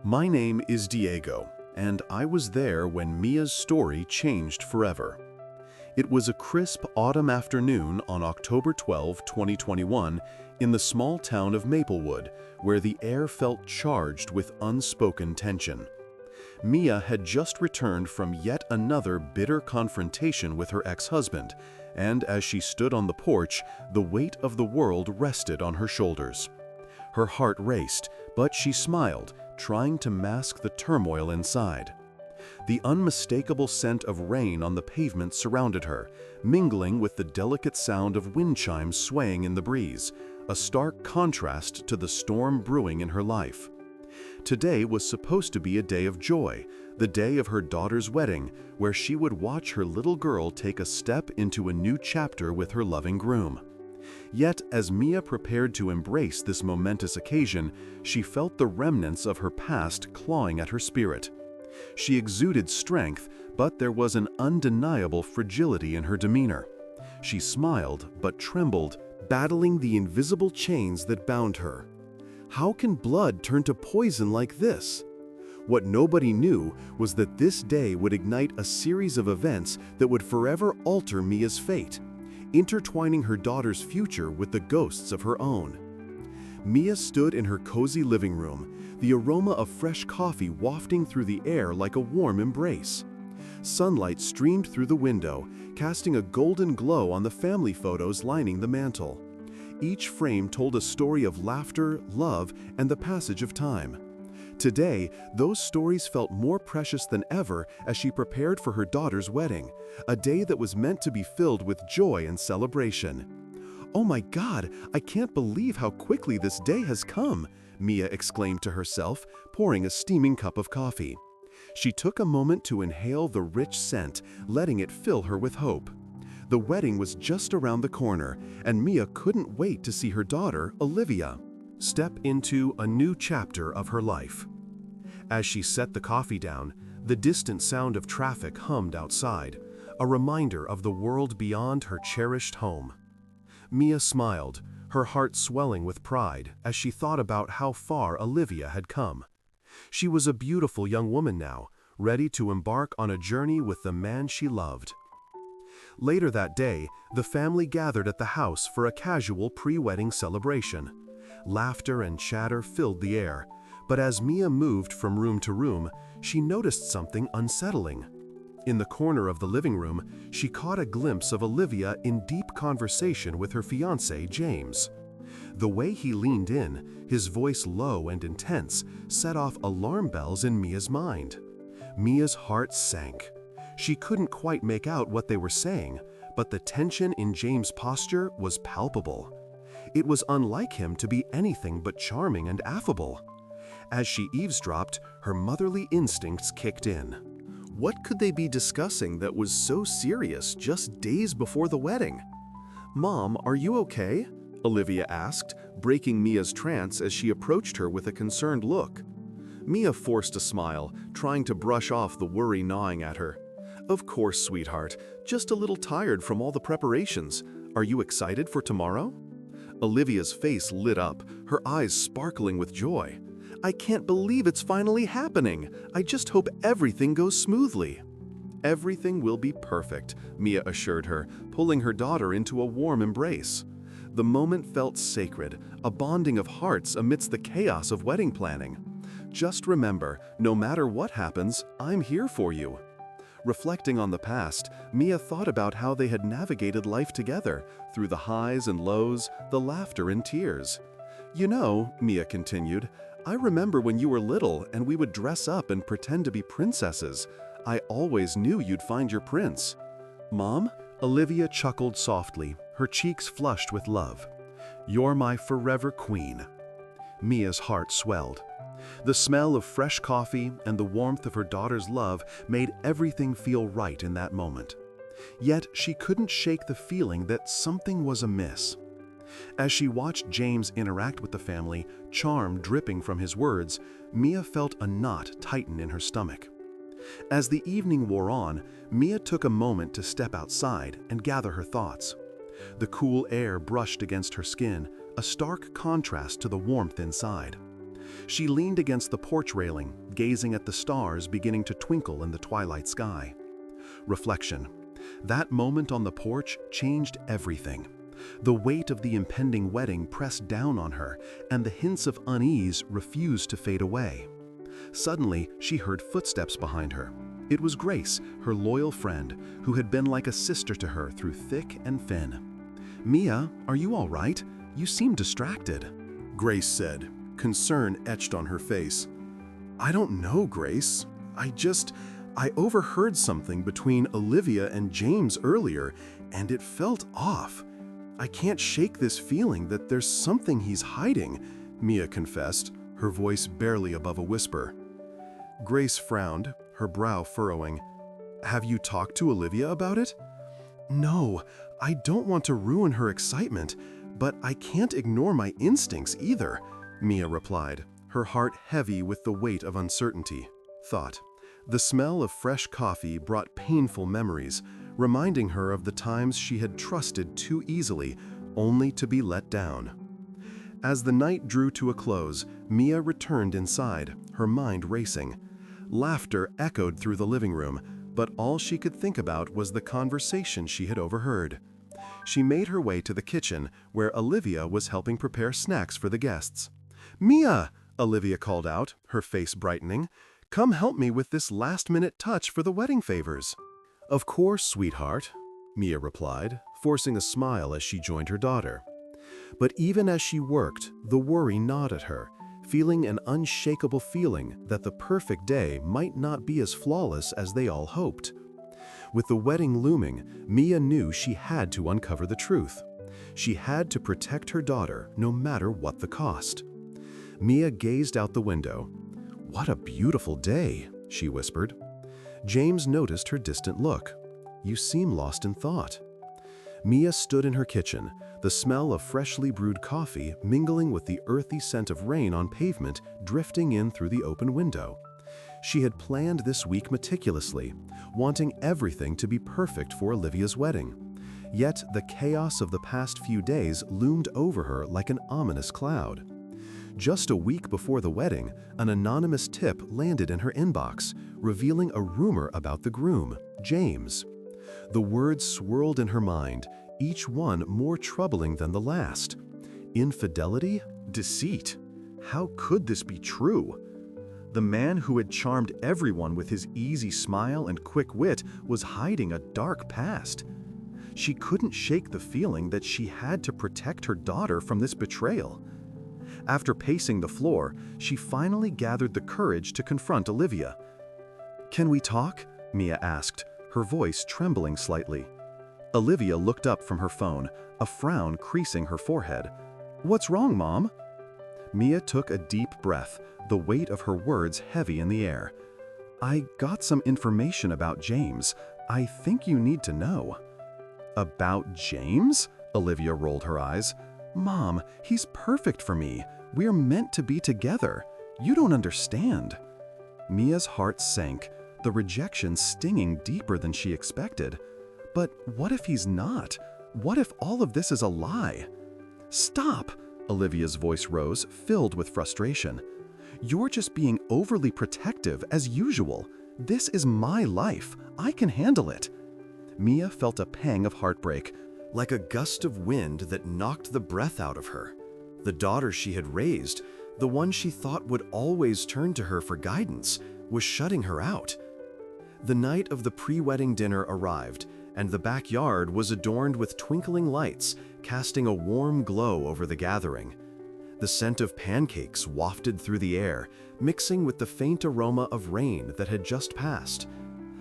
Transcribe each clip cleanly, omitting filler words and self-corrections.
My name is Diego, and I was there when Mia's story changed forever. It was a crisp autumn afternoon on October 12, 2021, in the small town of Maplewood, where the air felt charged with unspoken tension. Mia had just returned from yet another bitter confrontation with her ex-husband, and as she stood on the porch, the weight of the world rested on her shoulders. Her heart raced, but she smiled, trying to mask the turmoil inside. The unmistakable scent of rain on the pavement surrounded her, mingling with the delicate sound of wind chimes swaying in the breeze, a stark contrast to the storm brewing in her life. Today was supposed to be a day of joy, the day of her daughter's wedding, where she would watch her little girl take a step into a new chapter with her loving groom. Yet, as Mia prepared to embrace this momentous occasion, she felt the remnants of her past clawing at her spirit. She exuded strength, but there was an undeniable fragility in her demeanor. She smiled, but trembled, battling the invisible chains that bound her. How can blood turn to poison like this? What nobody knew was that this day would ignite a series of events that would forever alter Mia's fate, intertwining her daughter's future with the ghosts of her own. Mia stood in her cozy living room, the aroma of fresh coffee wafting through the air like a warm embrace. Sunlight streamed through the window, casting a golden glow on the family photos lining the mantel. Each frame told a story of laughter, love, and the passage of time. Today, those stories felt more precious than ever as she prepared for her daughter's wedding, a day that was meant to be filled with joy and celebration. "Oh my God, I can't believe how quickly this day has come," Mia exclaimed to herself, pouring a steaming cup of coffee. She took a moment to inhale the rich scent, letting it fill her with hope. The wedding was just around the corner, and Mia couldn't wait to see her daughter, Olivia, step into a new chapter of her life. As she set the coffee down, the distant sound of traffic hummed outside, a reminder of the world beyond her cherished home. Mia smiled, her heart swelling with pride as she thought about how far Olivia had come. She was a beautiful young woman now, ready to embark on a journey with the man she loved. Later that day, the family gathered at the house for a casual pre-wedding celebration. Laughter and chatter filled the air, but as Mia moved from room to room, she noticed something unsettling. In the corner of the living room, she caught a glimpse of Olivia in deep conversation with her fiancé, James. The way he leaned in, his voice low and intense, set off alarm bells in Mia's mind. Mia's heart sank. She couldn't quite make out what they were saying, but the tension in James' posture was palpable. It was unlike him to be anything but charming and affable. As she eavesdropped, her motherly instincts kicked in. What could they be discussing that was so serious just days before the wedding? "Mom, are you okay?" Olivia asked, breaking Mia's trance as she approached her with a concerned look. Mia forced a smile, trying to brush off the worry gnawing at her. "Of course, sweetheart. Just a little tired from all the preparations. Are you excited for tomorrow?" Olivia's face lit up, her eyes sparkling with joy. "I can't believe it's finally happening. I just hope everything goes smoothly." "Everything will be perfect," Mia assured her, pulling her daughter into a warm embrace. The moment felt sacred, a bonding of hearts amidst the chaos of wedding planning. "Just remember, no matter what happens, I'm here for you." Reflecting on the past, Mia thought about how they had navigated life together, through the highs and lows, the laughter and tears. "You know," Mia continued, "I remember when you were little and we would dress up and pretend to be princesses. I always knew you'd find your prince." "Mom?" Olivia chuckled softly, her cheeks flushed with love. "You're my forever queen." Mia's heart swelled. The smell of fresh coffee and the warmth of her daughter's love made everything feel right in that moment. Yet she couldn't shake the feeling that something was amiss. As she watched James interact with the family, charm dripping from his words, Mia felt a knot tighten in her stomach. As the evening wore on, Mia took a moment to step outside and gather her thoughts. The cool air brushed against her skin, a stark contrast to the warmth inside. She leaned against the porch railing, gazing at the stars beginning to twinkle in the twilight sky. Reflection. That moment on the porch changed everything. The weight of the impending wedding pressed down on her, and the hints of unease refused to fade away. Suddenly, she heard footsteps behind her. It was Grace, her loyal friend, who had been like a sister to her through thick and thin. "Mia, are you all right? You seem distracted," Grace said, concern etched on her face. "I don't know, Grace. I overheard something between Olivia and James earlier, and it felt off. I can't shake this feeling that there's something he's hiding," Mia confessed, her voice barely above a whisper. Grace frowned, her brow furrowing. "Have you talked to Olivia about it?" "No, I don't want to ruin her excitement, but I can't ignore my instincts either," Mia replied, her heart heavy with the weight of uncertainty. Thought. The smell of fresh coffee brought painful memories, reminding her of the times she had trusted too easily, only to be let down. As the night drew to a close, Mia returned inside, her mind racing. Laughter echoed through the living room, but all she could think about was the conversation she had overheard. She made her way to the kitchen, where Olivia was helping prepare snacks for the guests. "Mia," Olivia called out, her face brightening, "come help me with this last-minute touch for the wedding favors." "Of course, sweetheart," Mia replied, forcing a smile as she joined her daughter. But even as she worked, the worry gnawed at her, feeling an unshakable feeling that the perfect day might not be as flawless as they all hoped. With the wedding looming, Mia knew she had to uncover the truth. She had to protect her daughter, no matter what the cost. Mia gazed out the window. "What a beautiful day," she whispered. James noticed her distant look. "You seem lost in thought." Mia stood in her kitchen, the smell of freshly brewed coffee mingling with the earthy scent of rain on pavement drifting in through the open window. She had planned this week meticulously, wanting everything to be perfect for Olivia's wedding. Yet the chaos of the past few days loomed over her like an ominous cloud. Just a week before the wedding, an anonymous tip landed in her inbox, revealing a rumor about the groom, James. The words swirled in her mind, each one more troubling than the last. Infidelity? Deceit? How could this be true? The man who had charmed everyone with his easy smile and quick wit was hiding a dark past. She couldn't shake the feeling that she had to protect her daughter from this betrayal. After pacing the floor, she finally gathered the courage to confront Olivia. "Can we talk?" Mia asked, her voice trembling slightly. Olivia looked up from her phone, a frown creasing her forehead. "What's wrong, Mom?" Mia took a deep breath, the weight of her words heavy in the air. "I got some information about James. I think you need to know." "About James?" Olivia rolled her eyes. "Mom, he's perfect for me. We're meant to be together. You don't understand." Mia's heart sank, the rejection stinging deeper than she expected. But what if he's not? What if all of this is a lie? "Stop!" Olivia's voice rose, filled with frustration. "You're just being overly protective as usual. This is my life. I can handle it." Mia felt a pang of heartbreak, like a gust of wind that knocked the breath out of her. The daughter she had raised, the one she thought would always turn to her for guidance, was shutting her out. The night of the pre-wedding dinner arrived, and the backyard was adorned with twinkling lights, casting a warm glow over the gathering. The scent of pancakes wafted through the air, mixing with the faint aroma of rain that had just passed.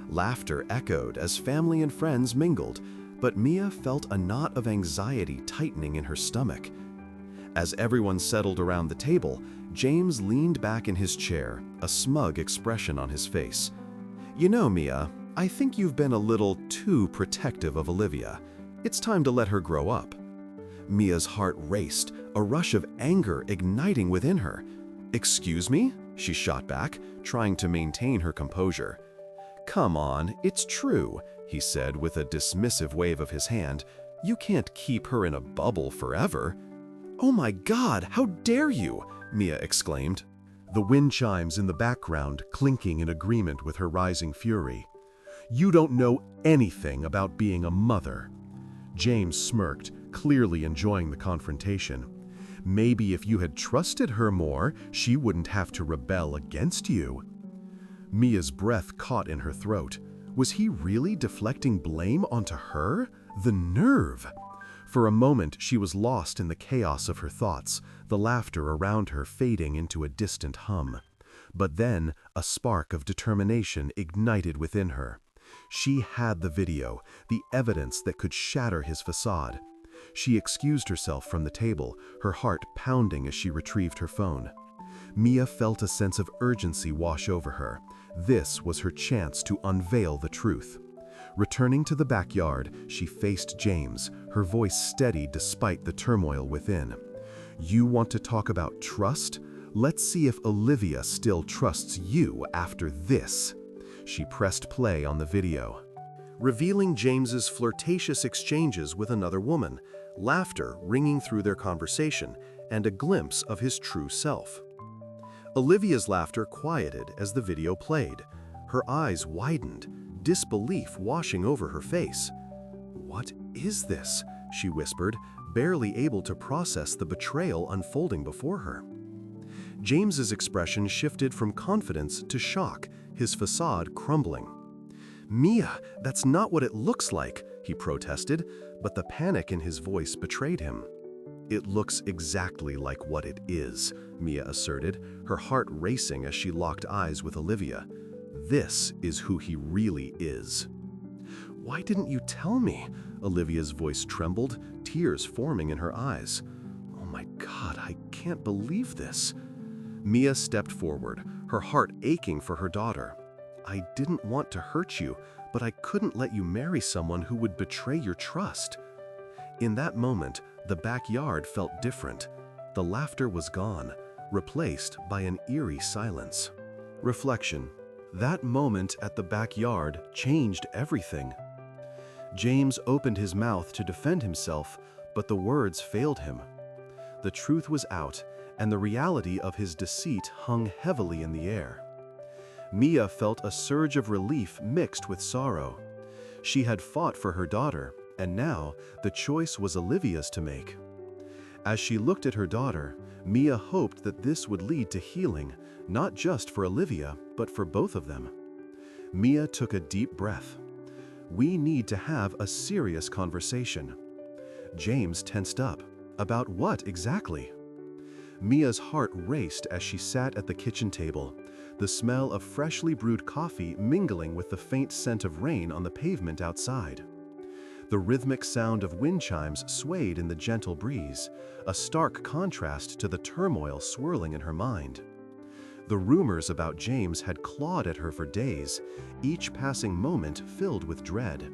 Laughter echoed as family and friends mingled, but Mia felt a knot of anxiety tightening in her stomach. As everyone settled around the table, James leaned back in his chair, a smug expression on his face. "You know, Mia, I think you've been a little too protective of Olivia. It's time to let her grow up." Mia's heart raced, a rush of anger igniting within her. "Excuse me?" she shot back, trying to maintain her composure. "Come on, it's true," he said with a dismissive wave of his hand. "You can't keep her in a bubble forever." "Oh my God, how dare you!" Mia exclaimed. the wind chimes in the background clinking in agreement with her rising fury. "You don't know anything about being a mother." James smirked, clearly enjoying the confrontation. "Maybe if you had trusted her more, she wouldn't have to rebel against you." Mia's breath caught in her throat. Was he really deflecting blame onto her? The nerve! For a moment, she was lost in the chaos of her thoughts, the laughter around her fading into a distant hum. But then, a spark of determination ignited within her. She had the video, the evidence that could shatter his facade. She excused herself from the table, her heart pounding as she retrieved her phone. Mia felt a sense of urgency wash over her. This was her chance to unveil the truth. Returning to the backyard, she faced James, her voice steady despite the turmoil within. "You want to talk about trust? Let's see if Olivia still trusts you after this." She pressed play on the video, revealing James's flirtatious exchanges with another woman, laughter ringing through their conversation, and a glimpse of his true self. Olivia's laughter quieted as the video played. Her eyes widened, disbelief washing over her face. "What is this?" she whispered, barely able to process the betrayal unfolding before her. James's expression shifted from confidence to shock, his facade crumbling. "Mia, that's not what it looks like," he protested, but the panic in his voice betrayed him. "It looks exactly like what it is," Mia asserted, her heart racing as she locked eyes with Olivia. "This is who he really is." "Why didn't you tell me?" Olivia's voice trembled, tears forming in her eyes. "Oh my God, I can't believe this." Mia stepped forward, her heart aching for her daughter. "I didn't want to hurt you, but I couldn't let you marry someone who would betray your trust." In that moment, the backyard felt different. The laughter was gone, replaced by an eerie silence. Reflection. That moment at the backyard changed everything. James opened his mouth to defend himself, but the words failed him. The truth was out, and the reality of his deceit hung heavily in the air. Mia felt a surge of relief mixed with sorrow. She had fought for her daughter, and now the choice was Olivia's to make. As she looked at her daughter, Mia hoped that this would lead to healing, not just for Olivia, but for both of them. Mia took a deep breath. "We need to have a serious conversation." James tensed up. About what exactly? Mia's heart raced as she sat at the kitchen table, the smell of freshly brewed coffee mingling with the faint scent of rain on the pavement outside. The rhythmic sound of wind chimes swayed in the gentle breeze, a stark contrast to the turmoil swirling in her mind. The rumors about James had clawed at her for days, each passing moment filled with dread.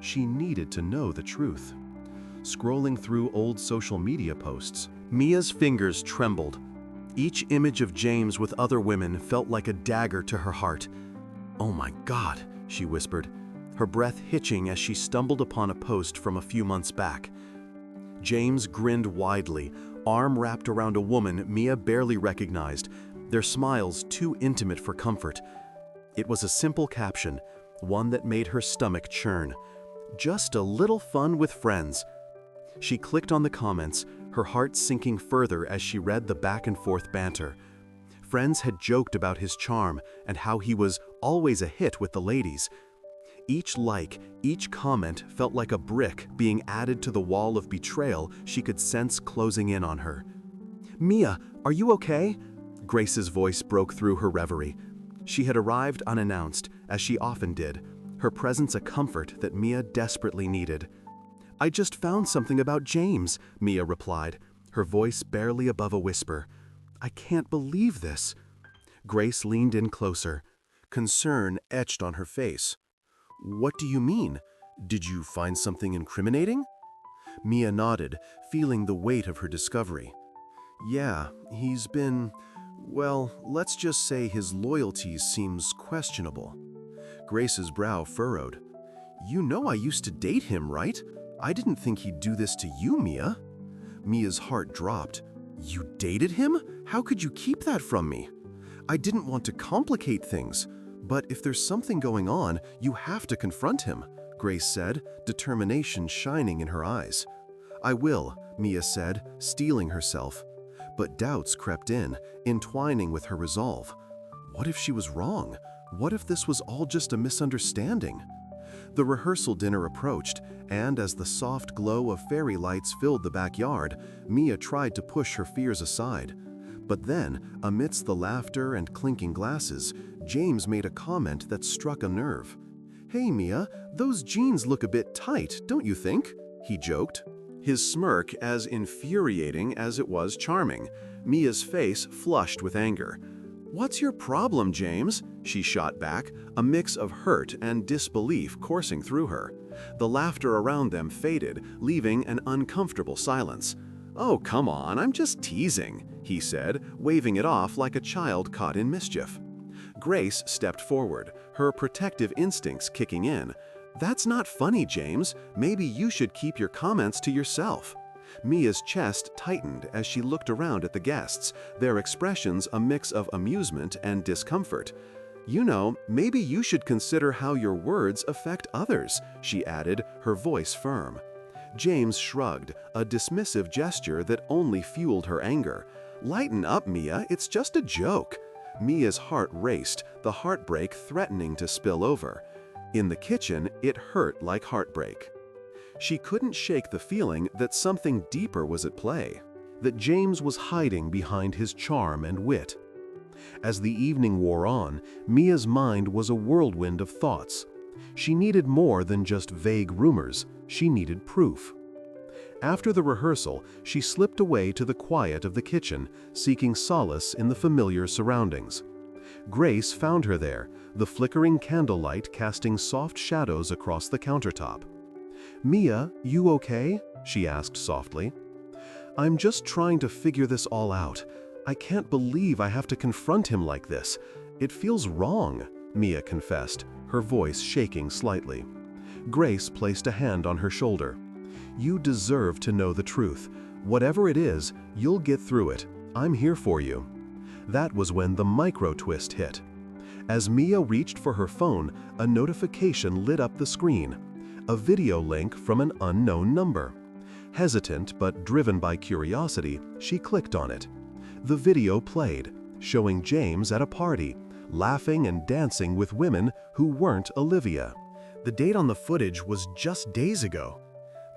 She needed to know the truth. Scrolling through old social media posts, Mia's fingers trembled. Each image of James with other women felt like a dagger to her heart. "Oh my God," she whispered, her breath hitching as she stumbled upon a post from a few months back. James grinned widely, arm wrapped around a woman Mia barely recognized, their smiles too intimate for comfort. It was a simple caption, one that made her stomach churn. "Just a little fun with friends." She clicked on the comments, her heart sinking further as she read the back-and-forth banter. Friends had joked about his charm and how he was always a hit with the ladies. Each like, each comment felt like a brick being added to the wall of betrayal she could sense closing in on her. "Mia, are you okay?" Grace's voice broke through her reverie. She had arrived unannounced, as she often did, her presence a comfort that Mia desperately needed. "I just found something about James," Mia replied, her voice barely above a whisper. "I can't believe this." Grace leaned in closer, concern etched on her face. "What do you mean? Did you find something incriminating?" Mia nodded, feeling the weight of her discovery. "Yeah, he's been... well, let's just say his loyalty seems questionable." Grace's brow furrowed. "You know I used to date him, right? I didn't think he'd do this to you, Mia." Mia's heart dropped. "You dated him? How could you keep that from me?" I didn't want to complicate things, but if there's something going on, you have to confront him, Grace said, determination shining in her eyes. I will, Mia said, steeling herself. But doubts crept in, entwining with her resolve. What if she was wrong? What if this was all just a misunderstanding? The rehearsal dinner approached, and as the soft glow of fairy lights filled the backyard, Mia tried to push her fears aside. But then, amidst the laughter and clinking glasses, James made a comment that struck a nerve. "Hey Mia, those jeans look a bit tight, don't you think?" he joked. His smirk as infuriating as it was charming. Mia's face flushed with anger. "What's your problem, James?" she shot back, a mix of hurt and disbelief coursing through her. The laughter around them faded, leaving an uncomfortable silence. "Oh, come on, I'm just teasing," he said, waving it off like a child caught in mischief. Grace stepped forward, her protective instincts kicking in. "That's not funny, James. Maybe you should keep your comments to yourself." Mia's chest tightened as she looked around at the guests, their expressions a mix of amusement and discomfort. "You know, maybe you should consider how your words affect others," she added, her voice firm. James shrugged, a dismissive gesture that only fueled her anger. "Lighten up, Mia, it's just a joke." Mia's heart raced, the heartbreak threatening to spill over. In the kitchen, it hurt like heartbreak. She couldn't shake the feeling that something deeper was at play, that James was hiding behind his charm and wit. As the evening wore on, Mia's mind was a whirlwind of thoughts. She needed more than just vague rumors, she needed proof. After the rehearsal, she slipped away to the quiet of the kitchen, seeking solace in the familiar surroundings. Grace found her there, the flickering candlelight casting soft shadows across the countertop. "Mia, you okay?" she asked softly. "I'm just trying to figure this all out. I can't believe I have to confront him like this. It feels wrong," Mia confessed, her voice shaking slightly. Grace placed a hand on her shoulder. "You deserve to know the truth. Whatever it is, you'll get through it. I'm here for you." That was when the micro-twist hit. As Mia reached for her phone, a notification lit up the screen. A video link from an unknown number. Hesitant but driven by curiosity, she clicked on it. The video played, showing James at a party, laughing and dancing with women who weren't Olivia. The date on the footage was just days ago.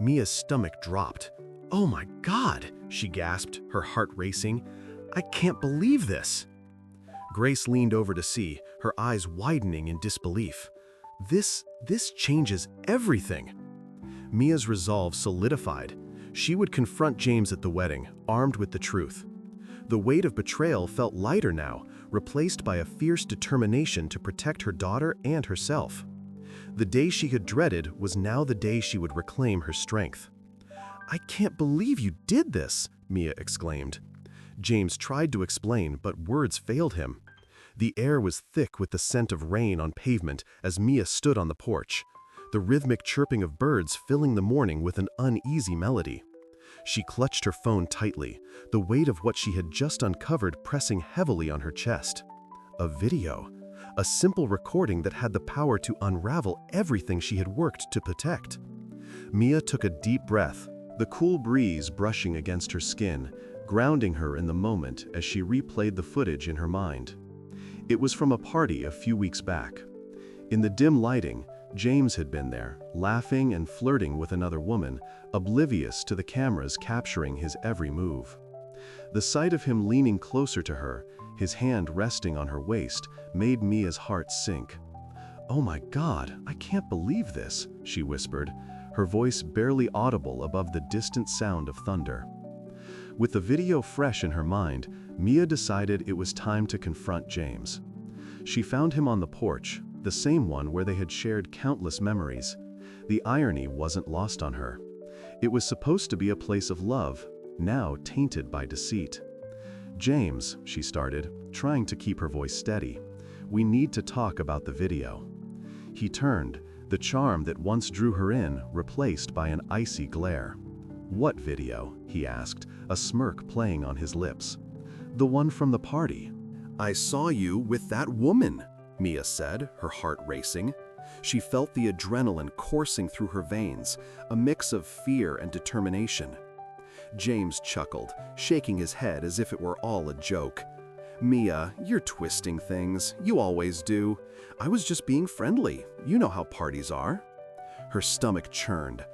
Mia's stomach dropped. "Oh my God," she gasped, her heart racing. "I can't believe this." Grace leaned over to see, her eyes widening in disbelief. This changes everything." Mia's resolve solidified. She would confront James at the wedding, armed with the truth. The weight of betrayal felt lighter now, replaced by a fierce determination to protect her daughter and herself. The day she had dreaded was now the day she would reclaim her strength. "I can't believe you did this," Mia exclaimed. James tried to explain, but words failed him. The air was thick with the scent of rain on pavement as Mia stood on the porch, the rhythmic chirping of birds filling the morning with an uneasy melody. She clutched her phone tightly, the weight of what she had just uncovered pressing heavily on her chest. A video, a simple recording that had the power to unravel everything she had worked to protect. Mia took a deep breath, the cool breeze brushing against her skin, grounding her in the moment as she replayed the footage in her mind. It was from a party a few weeks back. In the dim lighting, James had been there, laughing and flirting with another woman, oblivious to the cameras capturing his every move. The sight of him leaning closer to her, his hand resting on her waist, made Mia's heart sink. "Oh my God, I can't believe this," she whispered, her voice barely audible above the distant sound of thunder. With the video fresh in her mind, Mia decided it was time to confront James. She found him on the porch, the same one where they had shared countless memories. The irony wasn't lost on her. It was supposed to be a place of love, now tainted by deceit. "James," she started, trying to keep her voice steady, "we need to talk about the video." He turned, the charm that once drew her in replaced by an icy glare. "What video?" he asked, a smirk playing on his lips. "The one from the party. "I saw you with that woman," Mia said, her heart racing. She felt the adrenaline coursing through her veins, a mix of fear and determination. James chuckled, shaking his head as if it were all a joke. "Mia, you're twisting things. You always do. I was just being friendly. You know how parties are." Her stomach churned.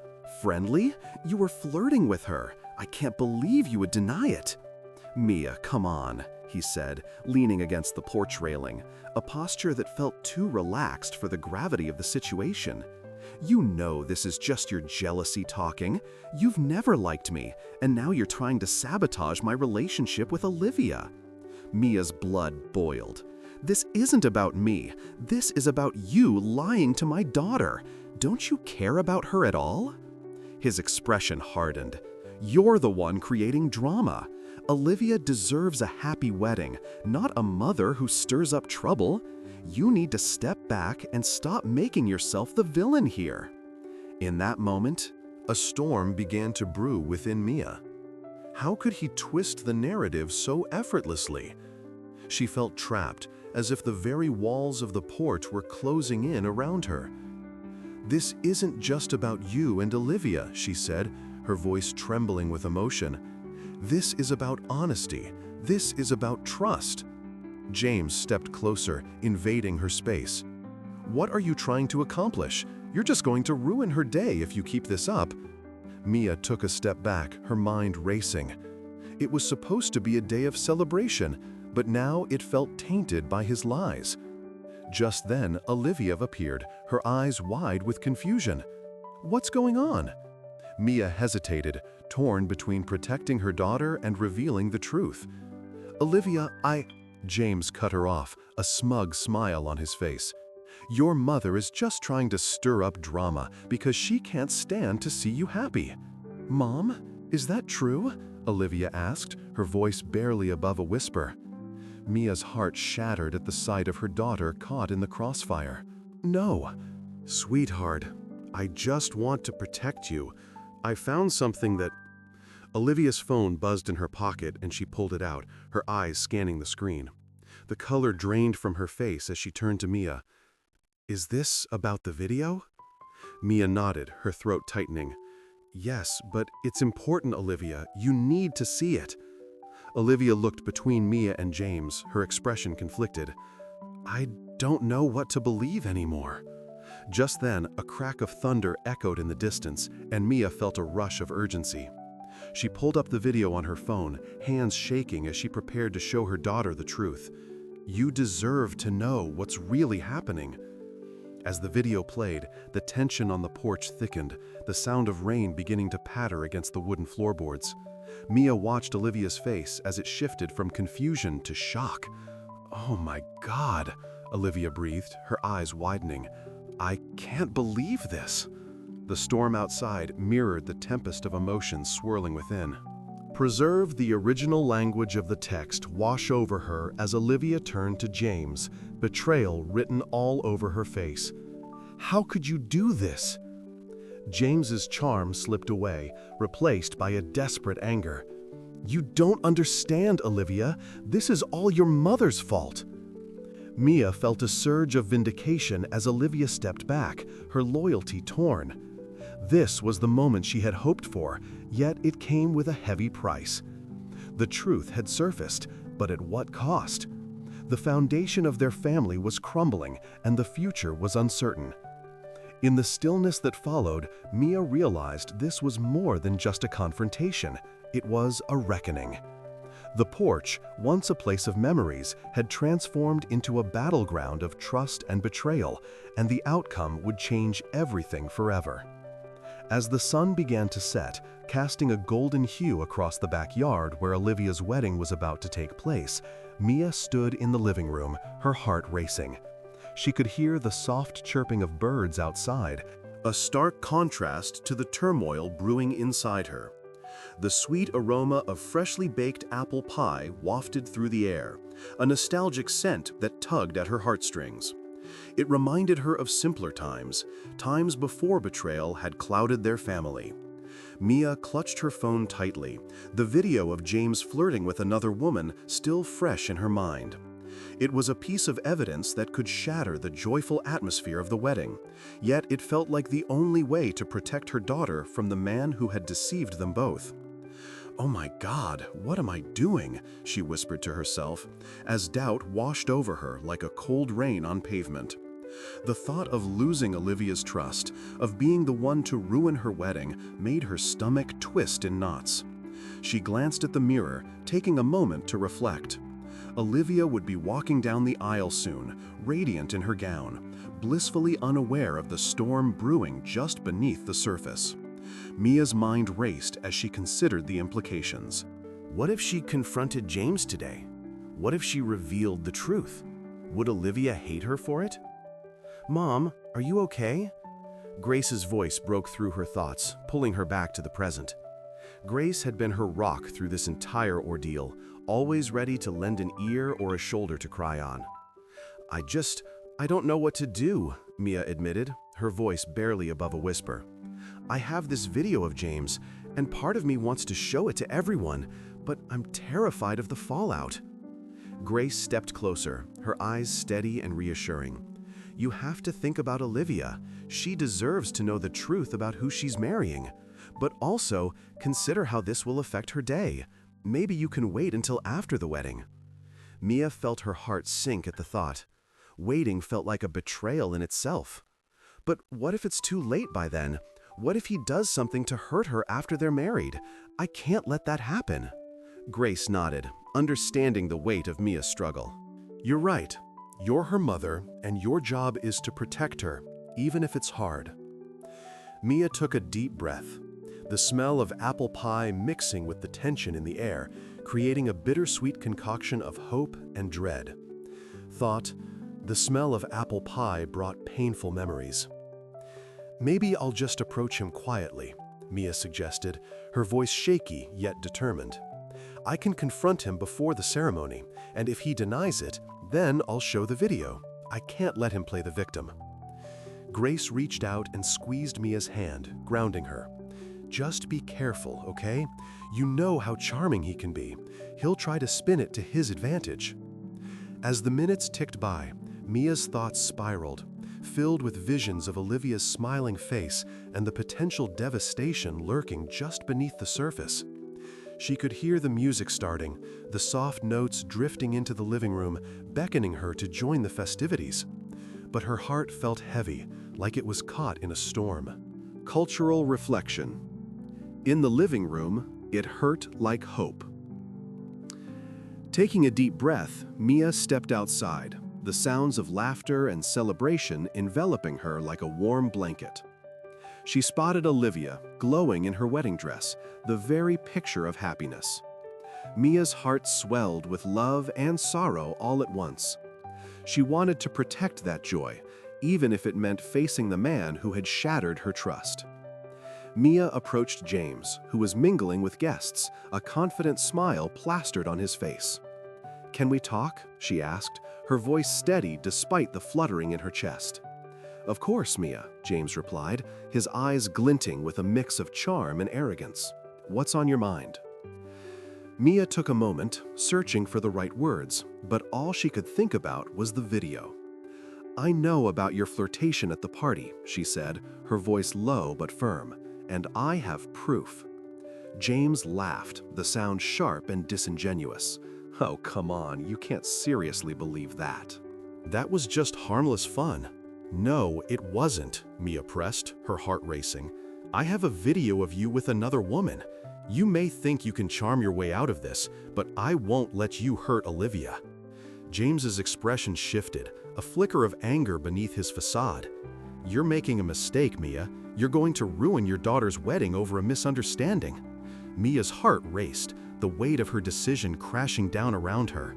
"Friendly? You were flirting with her. I can't believe you would deny it." "Mia, come on," he said, leaning against the porch railing, a posture that felt too relaxed for the gravity of the situation. "You know this is just your jealousy talking. You've never liked me, and now you're trying to sabotage my relationship with Olivia." Mia's blood boiled. "This isn't about me. This is about you lying to my daughter. Don't you care about her at all?" His expression hardened. "You're the one creating drama. Olivia deserves a happy wedding, not a mother who stirs up trouble. You need to step back and stop making yourself the villain here." In that moment, a storm began to brew within Mia. How could he twist the narrative so effortlessly? She felt trapped, as if the very walls of the porch were closing in around her. "This isn't just about you and Olivia," she said, her voice trembling with emotion. "This is about honesty. This is about trust." James stepped closer, invading her space. "What are you trying to accomplish? You're just going to ruin her day if you keep this up." Mia took a step back, her mind racing. It was supposed to be a day of celebration, but now it felt tainted by his lies. Just then, Olivia appeared, her eyes wide with confusion. "What's going on?" Mia hesitated, torn between protecting her daughter and revealing the truth. "Olivia, James cut her off, a smug smile on his face. "Your mother is just trying to stir up drama because she can't stand to see you happy." "Mom, is that true?" Olivia asked, her voice barely above a whisper. Mia's heart shattered at the sight of her daughter caught in the crossfire. "No, sweetheart, I just want to protect you. I found something that—" Olivia's phone buzzed in her pocket and she pulled it out, her eyes scanning the screen. The color drained from her face as she turned to Mia. "Is this about the video?" Mia nodded, her throat tightening. "Yes, but it's important, Olivia. You need to see it." Olivia looked between Mia and James, her expression conflicted. "I don't know what to believe anymore." Just then, a crack of thunder echoed in the distance, and Mia felt a rush of urgency. She pulled up the video on her phone, hands shaking as she prepared to show her daughter the truth. "You deserve to know what's really happening." As the video played, the tension on the porch thickened, the sound of rain beginning to patter against the wooden floorboards. Mia watched Olivia's face as it shifted from confusion to shock. "Oh my God," Olivia breathed, her eyes widening. "I can't believe this." The storm outside mirrored the tempest of emotions swirling within. Preserve the original language of the text wash over her as Olivia turned to James, betrayal written all over her face. "How could you do this?" James's charm slipped away, replaced by a desperate anger. "You don't understand, Olivia. This is all your mother's fault." Mia felt a surge of vindication as Olivia stepped back, her loyalty torn. This was the moment she had hoped for, yet it came with a heavy price. The truth had surfaced, but at what cost? The foundation of their family was crumbling, and the future was uncertain. In the stillness that followed, Mia realized this was more than just a confrontation. It was a reckoning. The porch, once a place of memories, had transformed into a battleground of trust and betrayal, and the outcome would change everything forever. As the sun began to set, casting a golden hue across the backyard where Olivia's wedding was about to take place, Mia stood in the living room, her heart racing. She could hear the soft chirping of birds outside, a stark contrast to the turmoil brewing inside her. The sweet aroma of freshly baked apple pie wafted through the air, a nostalgic scent that tugged at her heartstrings. It reminded her of simpler times, times before betrayal had clouded their family. Mia clutched her phone tightly, the video of James flirting with another woman still fresh in her mind. It was a piece of evidence that could shatter the joyful atmosphere of the wedding, yet it felt like the only way to protect her daughter from the man who had deceived them both. "Oh my God, what am I doing?" she whispered to herself, as doubt washed over her like a cold rain on pavement. The thought of losing Olivia's trust, of being the one to ruin her wedding, made her stomach twist in knots. She glanced at the mirror, taking a moment to reflect. Olivia would be walking down the aisle soon, radiant in her gown, blissfully unaware of the storm brewing just beneath the surface. Mia's mind raced as she considered the implications. What if she confronted James today? What if she revealed the truth? Would Olivia hate her for it? "Mom, are you okay?" Grace's voice broke through her thoughts, pulling her back to the present. Grace had been her rock through this entire ordeal, always ready to lend an ear or a shoulder to cry on. I don't know what to do," Mia admitted, her voice barely above a whisper. "I have this video of James, and part of me wants to show it to everyone, but I'm terrified of the fallout." Grace stepped closer, her eyes steady and reassuring. "You have to think about Olivia. She deserves to know the truth about who she's marrying. But also, consider how this will affect her day. Maybe you can wait until after the wedding." Mia felt her heart sink at the thought. Waiting felt like a betrayal in itself. But what if it's too late by then? What if he does something to hurt her after they're married? I can't let that happen. Grace nodded, understanding the weight of Mia's struggle. "You're right. You're her mother, and your job is to protect her, even if it's hard." Mia took a deep breath, the smell of apple pie mixing with the tension in the air, creating a bittersweet concoction of hope and dread. The smell of apple pie brought painful memories. "Maybe I'll just approach him quietly," Mia suggested, her voice shaky yet determined. "I can confront him before the ceremony, and if he denies it, then I'll show the video. I can't let him play the victim." Grace reached out and squeezed Mia's hand, grounding her. "Just be careful, okay? You know how charming he can be. He'll try to spin it to his advantage." As the minutes ticked by, Mia's thoughts spiraled, filled with visions of Olivia's smiling face and the potential devastation lurking just beneath the surface. She could hear the music starting, the soft notes drifting into the living room, beckoning her to join the festivities. But her heart felt heavy, like it was caught in a storm. Cultural reflection. In the living room, it hurt like hope. Taking a deep breath, Mia stepped outside, the sounds of laughter and celebration enveloping her like a warm blanket. She spotted Olivia, glowing in her wedding dress, the very picture of happiness. Mia's heart swelled with love and sorrow all at once. She wanted to protect that joy, even if it meant facing the man who had shattered her trust. Mia approached James, who was mingling with guests, a confident smile plastered on his face. "Can we talk?" she asked, her voice steady despite the fluttering in her chest. "Of course, Mia," James replied, his eyes glinting with a mix of charm and arrogance. "What's on your mind?" Mia took a moment, searching for the right words, but all she could think about was the video. "I know about your flirtation at the party," she said, her voice low but firm, "and I have proof." James laughed, the sound sharp and disingenuous. "Oh, come on, you can't seriously believe that." "That was just harmless fun." "No, it wasn't," Mia pressed, her heart racing. "I have a video of you with another woman. You may think you can charm your way out of this, but I won't let you hurt Olivia." James's expression shifted, a flicker of anger beneath his facade. "You're making a mistake, Mia. You're going to ruin your daughter's wedding over a misunderstanding." Mia's heart raced, the weight of her decision crashing down around her.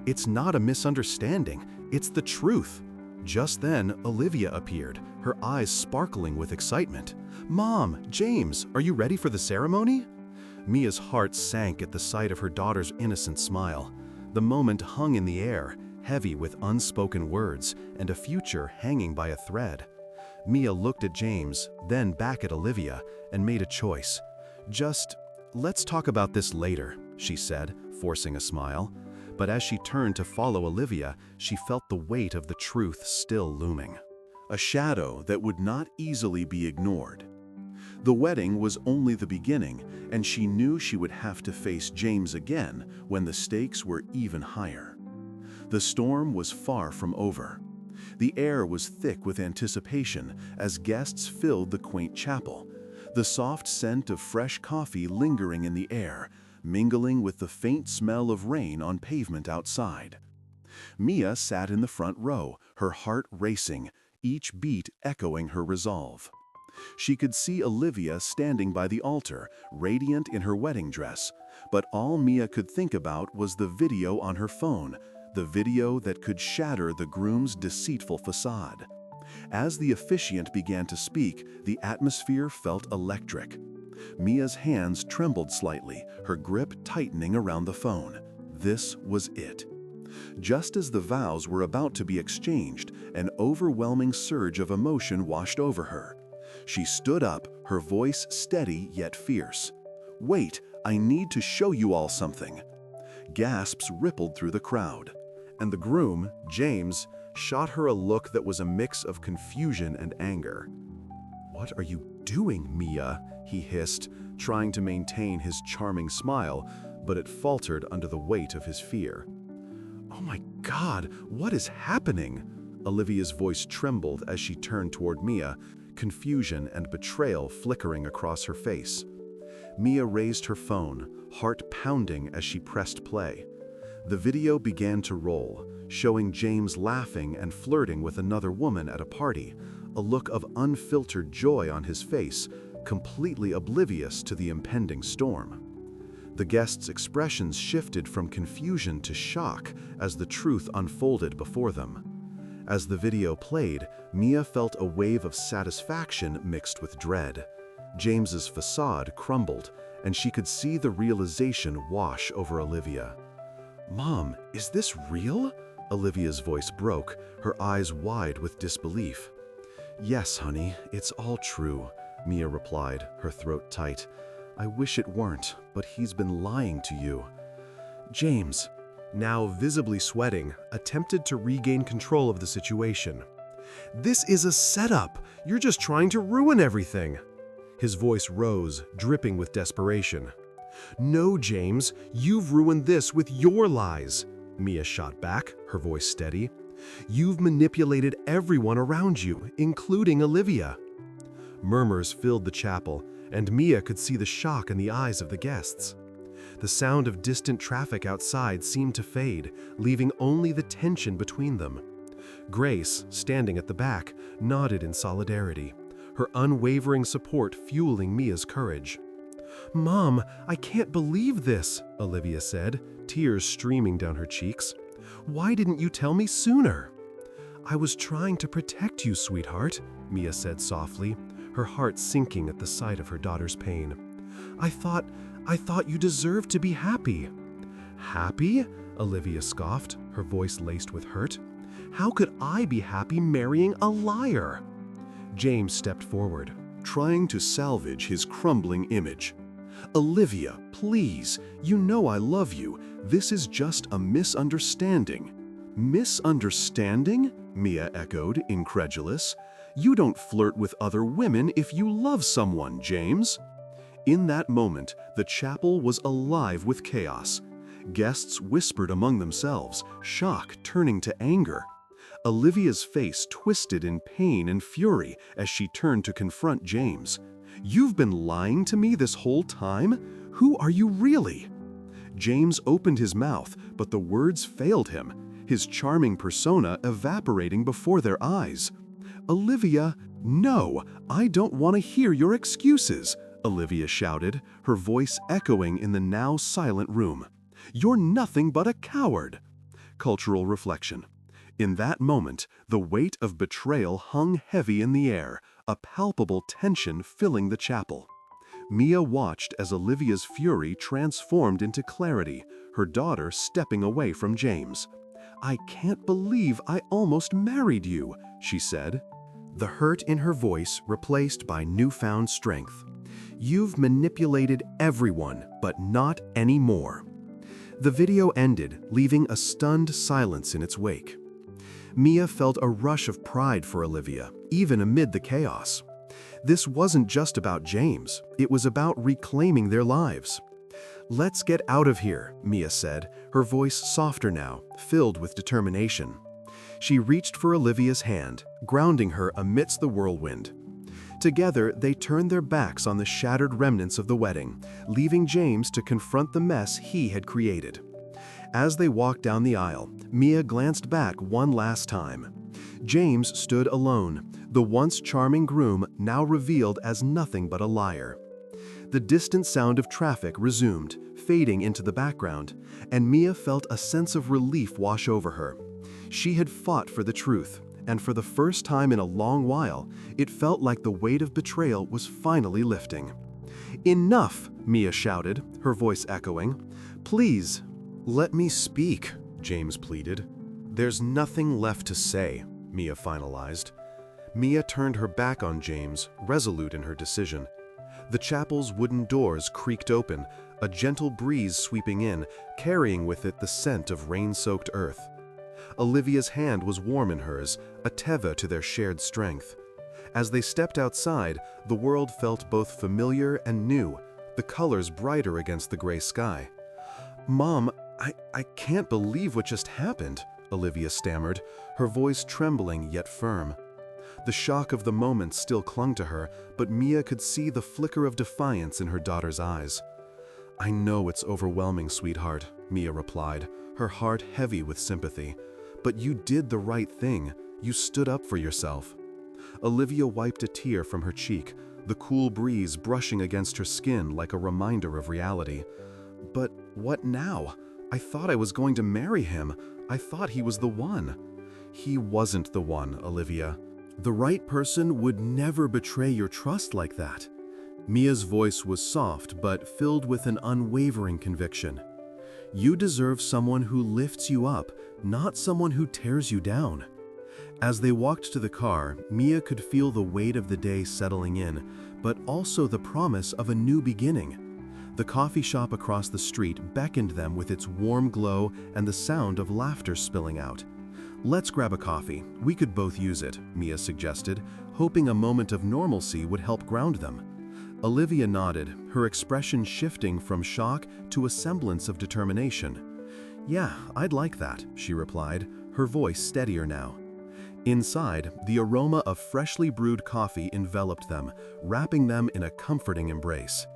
"It's not a misunderstanding, it's the truth." Just then, Olivia appeared, her eyes sparkling with excitement. "Mom, James, are you ready for the ceremony?" Mia's heart sank at the sight of her daughter's innocent smile. The moment hung in the air, heavy with unspoken words and a future hanging by a thread. Mia looked at James, then back at Olivia, and made a choice. "Let's talk about this later," she said, forcing a smile. But as she turned to follow Olivia, she felt the weight of the truth still looming. A shadow that would not easily be ignored. The wedding was only the beginning, and she knew she would have to face James again when the stakes were even higher. The storm was far from over. The air was thick with anticipation as guests filled the quaint chapel, the soft scent of fresh coffee lingering in the air, mingling with the faint smell of rain on pavement outside. Mia sat in the front row, her heart racing, each beat echoing her resolve. She could see Olivia standing by the altar, radiant in her wedding dress, but all Mia could think about was the video on her phone, the video that could shatter the groom's deceitful facade. As the officiant began to speak, the atmosphere felt electric. Mia's hands trembled slightly, her grip tightening around the phone. This was it. Just as the vows were about to be exchanged, an overwhelming surge of emotion washed over her. She stood up, her voice steady yet fierce. "Wait, I need to show you all something." Gasps rippled through the crowd, and the groom, James, shot her a look that was a mix of confusion and anger. "What are you doing, Mia?" he hissed, trying to maintain his charming smile, but it faltered under the weight of his fear. "Oh my God, what is happening?" Olivia's voice trembled as she turned toward Mia, confusion and betrayal flickering across her face. Mia raised her phone, heart pounding as she pressed play. The video began to roll, showing James laughing and flirting with another woman at a party, a look of unfiltered joy on his face, completely oblivious to the impending storm. The guests' expressions shifted from confusion to shock as the truth unfolded before them. As the video played, Mia felt a wave of satisfaction mixed with dread. James's facade crumbled, and she could see the realization wash over Olivia. "Mom, is this real?" Olivia's voice broke, her eyes wide with disbelief. "Yes, honey, it's all true," Mia replied, her throat tight. "I wish it weren't, but he's been lying to you." James, now visibly sweating, attempted to regain control of the situation. "This is a setup. You're just trying to ruin everything." His voice rose, dripping with desperation. "No, James, you've ruined this with your lies," Mia shot back, her voice steady. "You've manipulated everyone around you, including Olivia." Murmurs filled the chapel, and Mia could see the shock in the eyes of the guests. The sound of distant traffic outside seemed to fade, leaving only the tension between them. Grace, standing at the back, nodded in solidarity, her unwavering support fueling Mia's courage. "Mom, I can't believe this," Olivia said, tears streaming down her cheeks. "Why didn't you tell me sooner?" "I was trying to protect you, sweetheart," Mia said softly, her heart sinking at the sight of her daughter's pain. I thought you deserved to be happy." "Happy?" Olivia scoffed, her voice laced with hurt. "How could I be happy marrying a liar?" James stepped forward, trying to salvage his crumbling image. "Olivia, please, you know I love you. This is just a misunderstanding." "Misunderstanding?" Mia echoed, incredulous. "You don't flirt with other women if you love someone, James." In that moment, the chapel was alive with chaos. Guests whispered among themselves, shock turning to anger. Olivia's face twisted in pain and fury as she turned to confront James. "You've been lying to me this whole time? Who are you really?" James opened his mouth, but the words failed him, his charming persona evaporating before their eyes. "Olivia, no, I don't want to hear your excuses," Olivia shouted, her voice echoing in the now silent room. "You're nothing but a coward." Cultural reflection. In that moment, the weight of betrayal hung heavy in the air, a palpable tension filling the chapel. Mia watched as Olivia's fury transformed into clarity, her daughter stepping away from James. "I can't believe I almost married you," she said. The hurt in her voice replaced by newfound strength. "You've manipulated everyone, but not anymore." The video ended, leaving a stunned silence in its wake. Mia felt a rush of pride for Olivia, even amid the chaos. This wasn't just about James, it was about reclaiming their lives. "Let's get out of here," Mia said, her voice softer now, filled with determination. She reached for Olivia's hand, grounding her amidst the whirlwind. Together, they turned their backs on the shattered remnants of the wedding, leaving James to confront the mess he had created. As they walked down the aisle, Mia glanced back one last time. James stood alone, the once charming groom now revealed as nothing but a liar. The distant sound of traffic resumed, fading into the background, and Mia felt a sense of relief wash over her. She had fought for the truth, and for the first time in a long while, it felt like the weight of betrayal was finally lifting. "Enough!" Mia shouted, her voice echoing. "Please, let me speak," James pleaded. "There's nothing left to say," Mia finalized. Mia turned her back on James, resolute in her decision. The chapel's wooden doors creaked open, a gentle breeze sweeping in, carrying with it the scent of rain-soaked earth. Olivia's hand was warm in hers, a teva to their shared strength. As they stepped outside, the world felt both familiar and new, the colors brighter against the gray sky. "Mom, I can't believe what just happened," Olivia stammered, her voice trembling yet firm. The shock of the moment still clung to her, but Mia could see the flicker of defiance in her daughter's eyes. "I know it's overwhelming, sweetheart," Mia replied, her heart heavy with sympathy. "But you did the right thing. You stood up for yourself." Olivia wiped a tear from her cheek, the cool breeze brushing against her skin like a reminder of reality. "But what now? I thought I was going to marry him. I thought he was the one." "He wasn't the one, Olivia. The right person would never betray your trust like that." Mia's voice was soft but filled with an unwavering conviction. "You deserve someone who lifts you up, not someone who tears you down." As they walked to the car, Mia could feel the weight of the day settling in, but also the promise of a new beginning. The coffee shop across the street beckoned them with its warm glow and the sound of laughter spilling out. "Let's grab a coffee. We could both use it," Mia suggested, hoping a moment of normalcy would help ground them. Olivia nodded, her expression shifting from shock to a semblance of determination. "Yeah, I'd like that," she replied, her voice steadier now. Inside, the aroma of freshly brewed coffee enveloped them, wrapping them in a comforting embrace.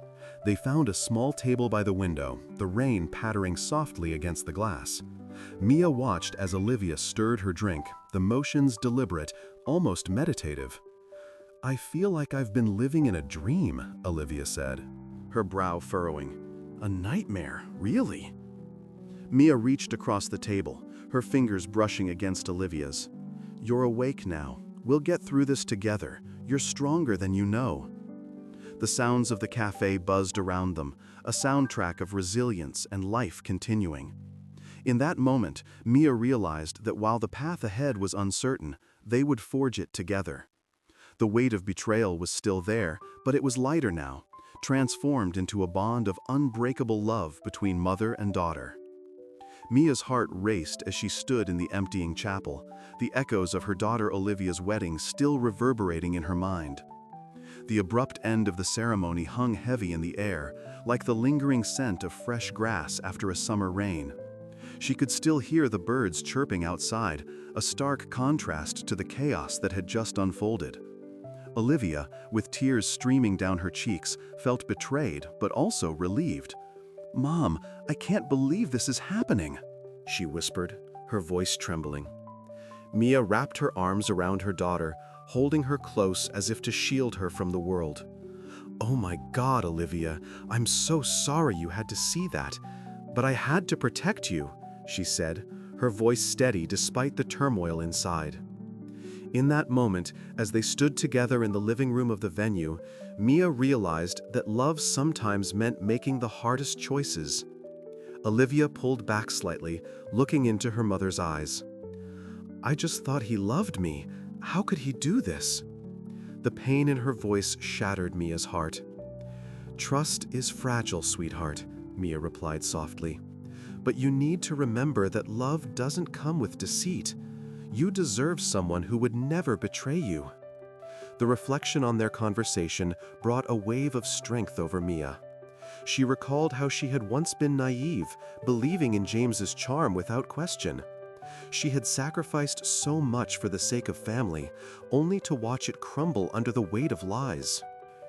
They found a small table by the window, the rain pattering softly against the glass. Mia watched as Olivia stirred her drink, the motions deliberate, almost meditative. "I feel like I've been living in a dream," Olivia said, her brow furrowing. "A nightmare, really?" Mia reached across the table, her fingers brushing against Olivia's. "You're awake now. We'll get through this together. You're stronger than you know." The sounds of the cafe buzzed around them, a soundtrack of resilience and life continuing. In that moment, Mia realized that while the path ahead was uncertain, they would forge it together. The weight of betrayal was still there, but it was lighter now, transformed into a bond of unbreakable love between mother and daughter. Mia's heart raced as she stood in the emptying chapel, the echoes of her daughter Olivia's wedding still reverberating in her mind. The abrupt end of the ceremony hung heavy in the air, like the lingering scent of fresh grass after a summer rain. She could still hear the birds chirping outside, a stark contrast to the chaos that had just unfolded. Olivia, with tears streaming down her cheeks, felt betrayed but also relieved. "Mom, I can't believe this is happening," she whispered, her voice trembling. Mia wrapped her arms around her daughter, holding her close as if to shield her from the world. "Oh my God, Olivia, I'm so sorry you had to see that. But I had to protect you," she said, her voice steady despite the turmoil inside. In that moment, as they stood together in the living room of the venue, Mia realized that love sometimes meant making the hardest choices. Olivia pulled back slightly, looking into her mother's eyes. "I just thought he loved me. How could he do this?" The pain in her voice shattered Mia's heart. "Trust is fragile, sweetheart," Mia replied softly. But you need to remember that love doesn't come with deceit. You deserve someone who would never betray you." The reflection on their conversation brought a wave of strength over Mia. She recalled how she had once been naive, believing in James's charm without question. She had sacrificed so much for the sake of family, only to watch it crumble under the weight of lies.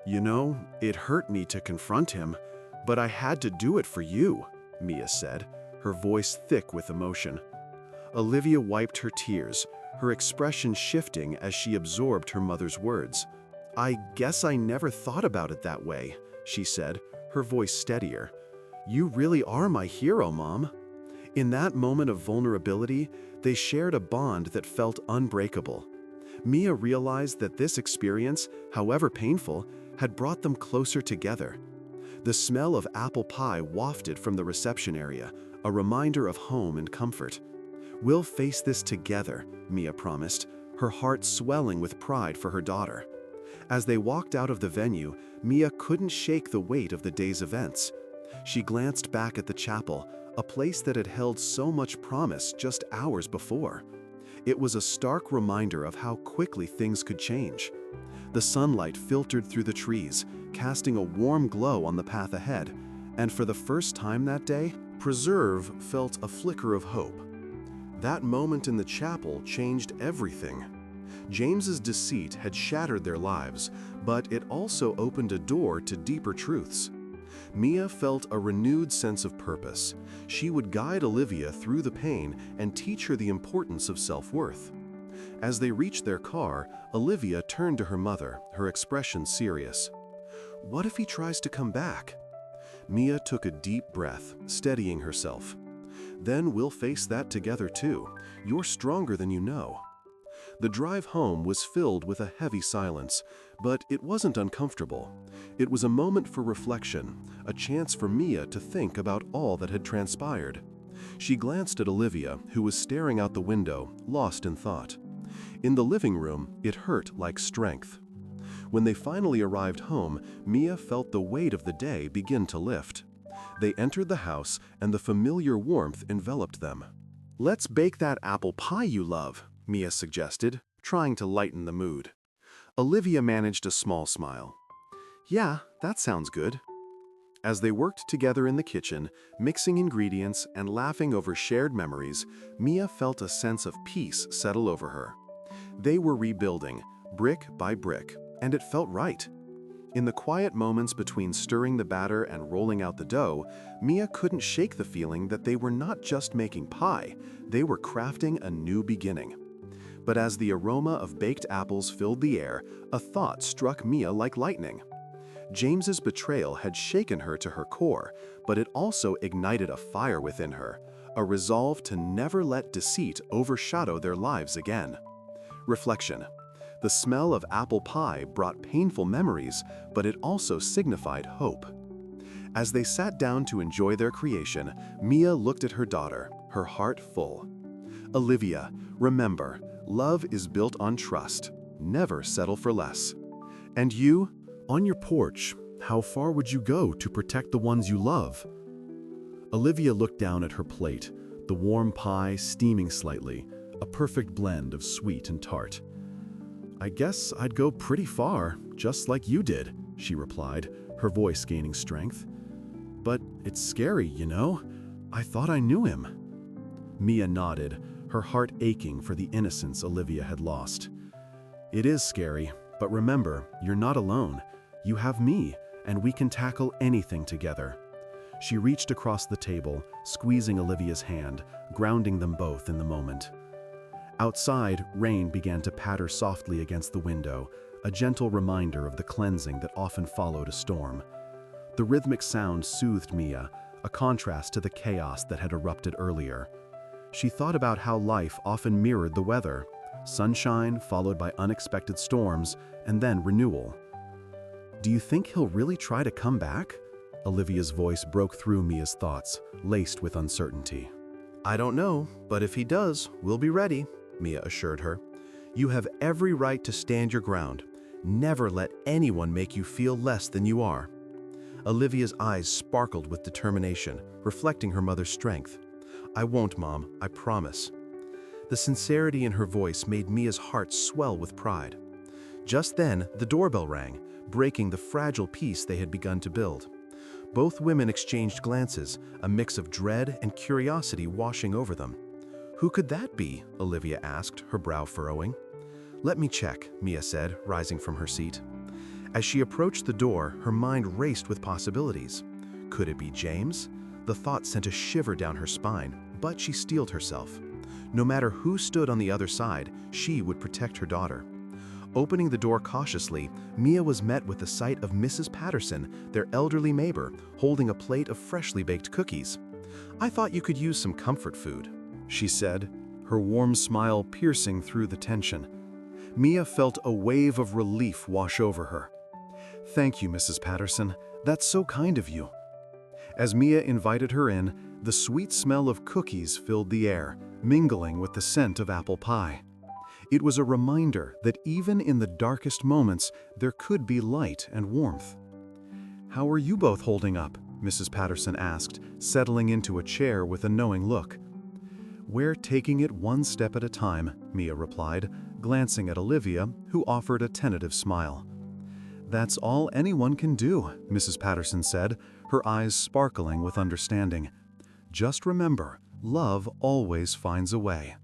"You know, it hurt me to confront him, but I had to do it for you," Mia said, her voice thick with emotion. Olivia wiped her tears, her expression shifting as she absorbed her mother's words. "I guess I never thought about it that way," she said, her voice steadier. "You really are my hero, Mom." In that moment of vulnerability, they shared a bond that felt unbreakable. Mia realized that this experience, however painful, had brought them closer together. The smell of apple pie wafted from the reception area, a reminder of home and comfort. "We'll face this together," Mia promised, her heart swelling with pride for her daughter. As they walked out of the venue, Mia couldn't shake the weight of the day's events. She glanced back at the chapel, a place that had held so much promise just hours before. It was a stark reminder of how quickly things could change. The sunlight filtered through the trees, casting a warm glow on the path ahead, and for the first time that day, Preserve felt a flicker of hope. That moment in the chapel changed everything. James's deceit had shattered their lives, but it also opened a door to deeper truths. Mia felt a renewed sense of purpose. She would guide Olivia through the pain and teach her the importance of self-worth. As they reached their car, Olivia turned to her mother, her expression serious. "What if he tries to come back?" Mia took a deep breath, steadying herself. "Then we'll face that together too. You're stronger than you know." The drive home was filled with a heavy silence, but it wasn't uncomfortable. It was a moment for reflection, a chance for Mia to think about all that had transpired. She glanced at Olivia, who was staring out the window, lost in thought. In the living room, it hurt like strength. When they finally arrived home, Mia felt the weight of the day begin to lift. They entered the house, and the familiar warmth enveloped them. "Let's bake that apple pie you love," Mia suggested, trying to lighten the mood. Olivia managed a small smile. "Yeah, that sounds good." As they worked together in the kitchen, mixing ingredients and laughing over shared memories, Mia felt a sense of peace settle over her. They were rebuilding, brick by brick, and it felt right. In the quiet moments between stirring the batter and rolling out the dough, Mia couldn't shake the feeling that they were not just making pie, they were crafting a new beginning. But as the aroma of baked apples filled the air, a thought struck Mia like lightning. James's betrayal had shaken her to her core, but it also ignited a fire within her, a resolve to never let deceit overshadow their lives again. Reflection. The smell of apple pie brought painful memories, but it also signified hope. As they sat down to enjoy their creation, Mia looked at her daughter, her heart full. "Olivia, remember, love is built on trust. Never settle for less. And you, on your porch, how far would you go to protect the ones you love?" Olivia looked down at her plate, the warm pie steaming slightly, a perfect blend of sweet and tart. "I guess I'd go pretty far, just like you did," she replied, her voice gaining strength. "But it's scary, you know? I thought I knew him." Mia nodded, her heart aching for the innocence Olivia had lost. "It is scary, but remember, you're not alone. You have me, and we can tackle anything together." She reached across the table, squeezing Olivia's hand, grounding them both in the moment. Outside, rain began to patter softly against the window, a gentle reminder of the cleansing that often followed a storm. The rhythmic sound soothed Mia, a contrast to the chaos that had erupted earlier. She thought about how life often mirrored the weather, sunshine followed by unexpected storms, and then renewal. "Do you think he'll really try to come back?" Olivia's voice broke through Mia's thoughts, laced with uncertainty. "I don't know, but if he does, we'll be ready," Mia assured her. "You have every right to stand your ground. Never let anyone make you feel less than you are." Olivia's eyes sparkled with determination, reflecting her mother's strength. "I won't, Mom, I promise." The sincerity in her voice made Mia's heart swell with pride. Just then, the doorbell rang, breaking the fragile peace they had begun to build. Both women exchanged glances, a mix of dread and curiosity washing over them. "Who could that be?" Olivia asked, her brow furrowing. "Let me check," Mia said, rising from her seat. As she approached the door, her mind raced with possibilities. Could it be James? The thought sent a shiver down her spine, but she steeled herself. No matter who stood on the other side, she would protect her daughter. Opening the door cautiously, Mia was met with the sight of Mrs. Patterson, their elderly neighbor, holding a plate of freshly baked cookies. "I thought you could use some comfort food," she said, her warm smile piercing through the tension. Mia felt a wave of relief wash over her. "Thank you, Mrs. Patterson. That's so kind of you." As Mia invited her in, the sweet smell of cookies filled the air, mingling with the scent of apple pie. It was a reminder that even in the darkest moments, there could be light and warmth. "How are you both holding up?" Mrs. Patterson asked, settling into a chair with a knowing look. "We're taking it one step at a time," Mia replied, glancing at Olivia, who offered a tentative smile. "That's all anyone can do," Mrs. Patterson said, her eyes sparkling with understanding. "Just remember, love always finds a way."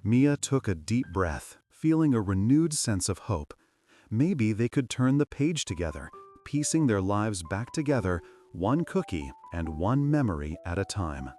Mia took a deep breath, feeling a renewed sense of hope. Maybe they could turn the page together, piecing their lives back together, one cookie and one memory at a time.